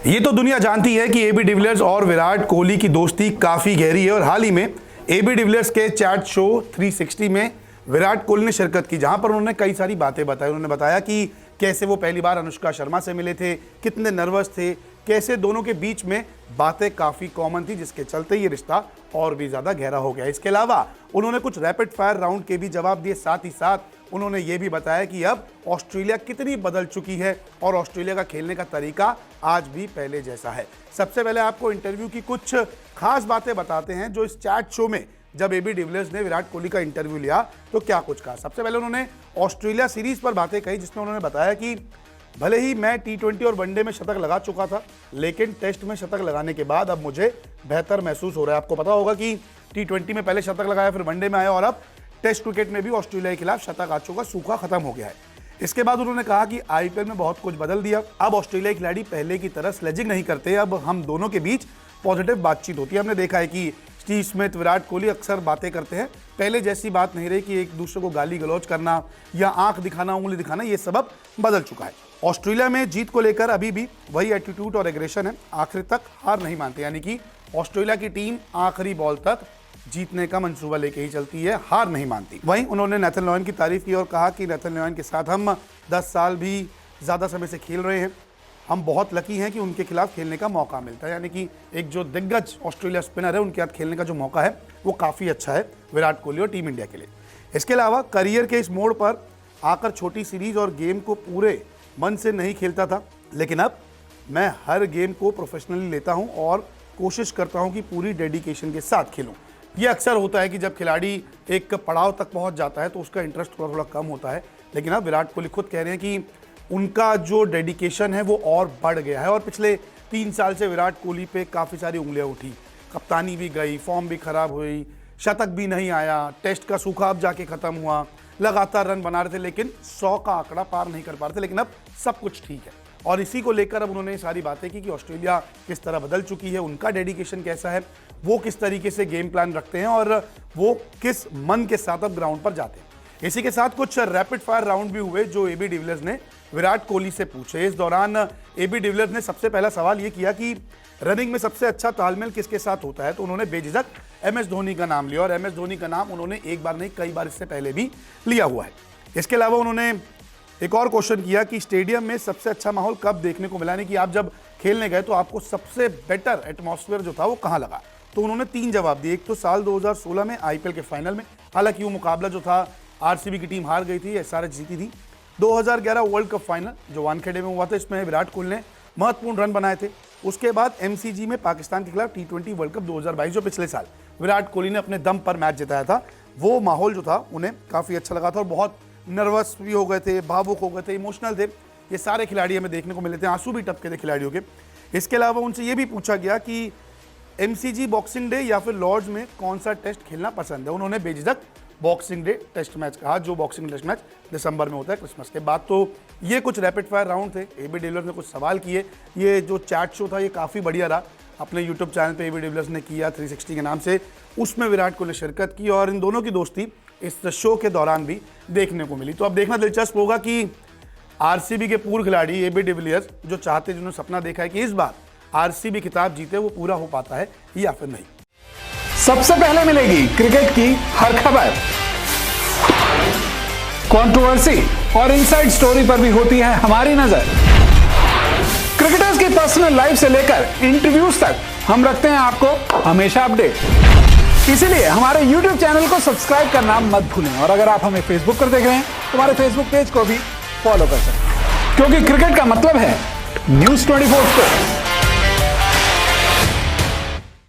ये तो दुनिया जानती है कि एबी डिविलियर्स और विराट कोहली की दोस्ती काफ़ी गहरी है और हाल ही में एबी डिविलियर्स के चैट शो 360 में विराट कोहली ने शिरकत की, जहां पर उन्होंने कई सारी बातें बताई। उन्होंने बताया कि कैसे वो पहली बार अनुष्का शर्मा से मिले थे, कितने नर्वस थे, कैसे दोनों के बीच में बातें काफ़ी कॉमन थी, जिसके चलते ये रिश्ता और भी ज़्यादा गहरा हो गया। इसके अलावा उन्होंने कुछ रैपिड फायर राउंड के भी जवाब दिए। साथ ही साथ उन्होंने ये भी बताया कि अब ऑस्ट्रेलिया कितनी बदल चुकी है और ऑस्ट्रेलिया का खेलने का तरीका आज भी पहले जैसा है। सबसे पहले आपको इंटरव्यू की कुछ खास बातें बताते हैं जो इस चैट शो में जब एबी डिविलियर्स ने विराट कोहली का इंटरव्यू लिया तो क्या कुछ कहा। सबसे पहले उन्होंने ऑस्ट्रेलिया सीरीज पर बातें कही, जिसमें उन्होंने बताया कि भले ही मैं T20 और वनडे में शतक लगा चुका था, लेकिन टेस्ट में शतक लगाने के बाद अब मुझे बेहतर महसूस हो रहा है। आपको पता होगा कि T20 में पहले शतक लगाया, फिर वनडे में आया और अब टेस्ट क्रिकेट में भी ऑस्ट्रेलिया के खिलाफ शतक आ चुका, सूखा खत्म हो गया है। इसके बाद उन्होंने कहा कि IPL में बहुत कुछ बदल दिया। अब ऑस्ट्रेलियाई खिलाड़ी पहले की तरह स्लेजिंग नहीं करते, अब हम दोनों के बीच पॉजिटिव बातचीत होती है। हमने देखा है कि स्टीव स्मिथ, विराट कोहली अक्सर बातें करते हैं, पहले जैसी बात नहीं रही कि एक दूसरे को गाली गलौज करना या आंख दिखाना, उंगली दिखाना, ये सब बदल चुका है। ऑस्ट्रेलिया में जीत को लेकर अभी भी वही एटीट्यूड और एग्रेशन है, आखिर तक हार नहीं मानते, यानी कि ऑस्ट्रेलिया की टीम आखिरी बॉल तक जीतने का मंसूबा लेके ही चलती है, हार नहीं मानती। वहीं उन्होंने नेथन लियोन की तारीफ की और कहा कि नेथन लियोन के साथ हम 10 साल भी ज़्यादा समय से खेल रहे हैं, हम बहुत लकी हैं कि उनके खिलाफ खेलने का मौका मिलता है, यानी कि एक जो दिग्गज ऑस्ट्रेलिया स्पिनर है उनके साथ खेलने का जो मौका है वो काफ़ी अच्छा है विराट कोहली और टीम इंडिया के लिए। इसके अलावा करियर के इस मोड़ पर आकर छोटी सीरीज और गेम को पूरे मन से नहीं खेलता था, लेकिन अब मैं हर गेम को प्रोफेशनली लेता हूं और कोशिश करता हूं कि पूरी डेडिकेशन के साथ खेलूं। ये अक्सर होता है कि जब खिलाड़ी एक पड़ाव तक पहुंच जाता है तो उसका इंटरेस्ट थोड़ा थोड़ा कम होता है, लेकिन अब विराट कोहली खुद कह रहे हैं कि उनका जो डेडिकेशन है वो और बढ़ गया है और पिछले 3 साल से विराट कोहली पे काफ़ी सारी उंगलियां उठी, कप्तानी भी गई, फॉर्म भी खराब हुई, शतक भी नहीं आया, टेस्ट का सूखा अब जाके ख़त्म हुआ, लगातार रन बना रहे थे लेकिन 100 का आंकड़ा पार नहीं कर पा रहे थे, लेकिन अब सब कुछ ठीक है। और इसी को लेकर अब उन्होंने सारी बातें की कि ऑस्ट्रेलिया किस तरह बदल चुकी है, उनका डेडिकेशन कैसा है, वो किस तरीके से गेम प्लान रखते हैं और वो किस मन के साथ अब ग्राउंड पर जाते हैं। इसी के साथ कुछ रैपिड फायर राउंड भी हुए जो एबी डिविलियर्स ने विराट कोहली से पूछे। इस दौरान एबी डिविलियर्स ने सबसे पहला सवाल ये किया कि रनिंग में सबसे अच्छा तालमेल किसके साथ होता है, तो उन्होंने बेझिझक MS धोनी का नाम लिया और MS धोनी का नाम उन्होंने एक बार नहीं कई बार इससे पहले भी लिया हुआ है। इसके अलावा उन्होंने एक और क्वेश्चन किया कि स्टेडियम में सबसे अच्छा माहौल कब देखने को मिला, यानी कि आप जब खेलने गए तो आपको सबसे बेटर एटमॉस्फेयर जो था वो कहाँ लगा, तो उन्होंने 3 जवाब दिए। एक तो साल 2016 में IPL के फाइनल में, हालांकि वो मुकाबला जो था RCB की टीम हार गई थी, SRH जीती थी। 2011 वर्ल्ड कप फाइनल जो वानखेड़े में हुआ था, इसमें विराट कोहली ने महत्वपूर्ण रन बनाए थे। उसके बाद MCG में पाकिस्तान के खिलाफ T20 वर्ल्ड कप 2022 जो पिछले साल विराट कोहली ने अपने दम पर मैच जिताया था, वो माहौल जो था उन्हें काफ़ी अच्छा लगा था और बहुत नर्वस भी हो गए थे, भावुक हो गए थे, इमोशनल थे। ये सारे खिलाड़ी हमें देखने को मिले थे, आंसू भी टपके थे खिलाड़ियों के। इसके अलावा उनसे ये भी पूछा गया कि MCG बॉक्सिंग डे या फिर लॉर्ड्स में कौन सा टेस्ट खेलना पसंद है, उन्होंने बेझिझक बॉक्सिंग डे टेस्ट मैच कहा, जो बॉक्सिंग टेस्ट मैच दिसंबर में होता है क्रिसमस के बाद। तो ये कुछ रैपिड फायर राउंड थे, एबी डिविलियर्स ने कुछ सवाल किए। ये जो चैट शो था ये काफ़ी बढ़िया रहा, अपने यूट्यूब चैनल पे एबी डिविलियर्स ने किया 360 के नाम से, उसमें विराट कोहली ने शिरकत की और इन दोनों की दोस्ती इस शो के दौरान भी देखने को मिली। तो अब देखना दिलचस्प होगा कि RCB के पूर्व खिलाड़ी एबी डिविलियर्स जो चाहते, जिन्होंने सपना देखा है कि इस बार RCB खिताब जीते, वो पूरा हो पाता है या फिर नहीं। सबसे पहले मिलेगी क्रिकेट की हर खबर, कंट्रोवर्सी और इनसाइड स्टोरी पर भी होती है हमारी नजर। क्रिकेटर्स की पर्सनल लाइफ से लेकर इंटरव्यूज तक हम रखते हैं आपको हमेशा अपडेट। इसीलिए हमारे YouTube चैनल को सब्सक्राइब करना मत भूलें और अगर आप हमें Facebook पर देख रहे हैं तो हमारे Facebook पेज को भी फॉलो कर सकते हैं, क्योंकि क्रिकेट का मतलब है News 24 स्पोर्ट्स।